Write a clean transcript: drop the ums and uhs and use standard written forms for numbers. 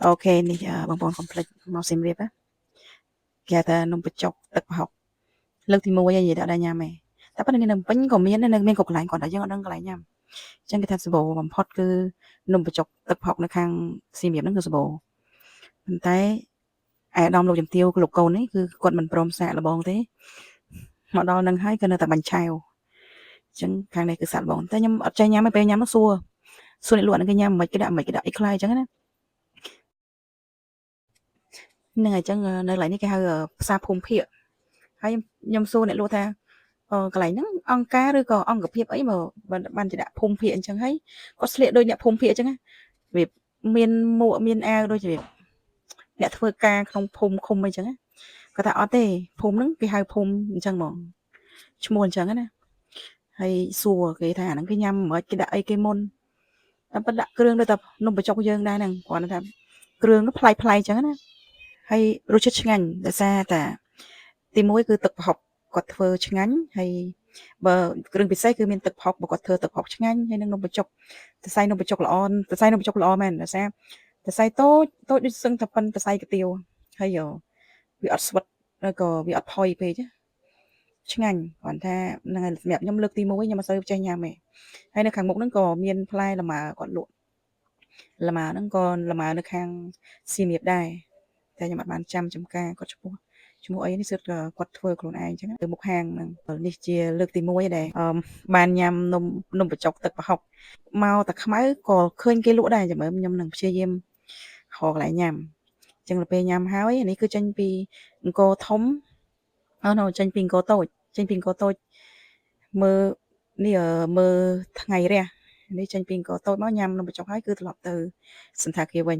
អូខេនេះបងប្អូនកុំភ្លេចមកសៀមរាបណាគេថានំបញ្ចុកទឹកប្រហុកលើកទី1ឯងនិយាយដល់ញ៉ាំឯងតែប៉ុន្តែនៅពេញក៏មាននៅមានគ្រប់កន្លែងគាត់តែយើងអត់ដឹងកន្លែងញ៉ាំអញ្ចឹងគេថាសម្បូរបំផុតគឺនំបញ្ចុកទឹកប្រហុកនៅខាងសៀមរាបហ្នឹងគឺសម្បូរប៉ុន្តែអាយដាមលោកជំទាវលោកកូននេះគឺគាត់មិនព្រមសាកល្បងទេមកដល់នឹងហើយក៏នៅតែបាញ់ឆាវអញ្ចឹងខាងនេះគឺសាកល្បងតែខ្ញុំអត់ចេះញ៉ាំទេពេលញ៉ាំនោះសួរអ្នកលក់ហ្នឹងគេញ៉ាំមិនគេដាក់អីខ្លះអញ្ចឹងណាហ្នឹងហើយអញ្ចឹងនៅកន្លែងនេះគេហៅផ្សារភូមិភាគហើយខ្ញុំសួរអ្នកលក់ថាកន្លែងហ្នឹងអង្គការឬក៏អង្គភាពអីមកបានជាដាក់ភូមិភាគអញ្ចឹងហើយគាត់ស្លៀកដូចអ្នកភូមិភាគអញ្ចឹងណាវាមានមួកមានអាវដូចជាអ្នកធ្វើការក្នុងភូមិឃុំអីចឹងណាគាត់ថាអត់ទេភូមិហ្នឹងគេហៅភូមិអញ្ចឹងហ្មងឈ្មោះអញ្ចឹងណាហើយសួរគេថាអាហ្នឹងគេញ៉ាំមិនគេដាក់អីគេមុនតែប៉ុន្តែដាក់គ្រឿងដូចតែនំបញ្ចុកយើងដែរហ្នឹងគាត់ថាគ្រឿងនោះប្លែកៗអញ្ចឹងណាហើយរសជាតិឆ្ងាញ់ដោយសារតែទី1គឺទឹកប្រហុកគាត់ធ្វើឆ្ងាញ់ហើយបើគ្រឿងពិសេសគឺមានទឹកប្រហុកបើគាត់ធ្វើទឹកប្រហុកឆ្ងាញ់ហើយនឹងនំបញ្ចុកសរសៃនំបញ្ចុកល្អសរសៃនំបញ្ចុកល្អមែនដោយសារសរសៃតូចដូចសឹងតែប៉ុនសរសៃកាទៀវហើយវាអត់ស្វិតហើយក៏វាអត់ផុយពេកឆ្ងាញ់គ្រាន់ថាហ្នឹងហើយសម្រាប់ខ្ញុំលើកទី1ខ្ញុំអត់សូវចេះញ៉ាំទេហើយនៅខាងមុខហ្នឹងក៏មានផ្លែលម៉ើគាត់លក់លម៉ើហ្នឹងក៏លម៉ើនៅខាងសៀមរាបដែរតែខ្ញុំអត់បានចាំចំការគាត់ឈ្មោះអីនេះសិតគាត់ធ្វើខ្លួនឯងអញ្ចឹងទៅមុខហាងហ្នឹងនេះជាលើកទី1ដែរបានញ៉ាំនំបញ្ចុកទឹកប្រហុកមកតែខ្មៅក៏ឃើញគេលក់ដែរចាំមើលខ្ញុំនឹងព្យាយាមរកកន្លែងញ៉ាំអញ្ចឹងទៅពេលញ៉ាំហើយនេះគឺចេញពីអង្គរធំចេញពីអង្គរតូចមើលនេះមើលថ្ងៃរះនេះចេញពីអង្គរតូចមកញ៉ាំនំបញ្ចុកហើយគឺត្រឡប់ទៅសន្តាគារវិញ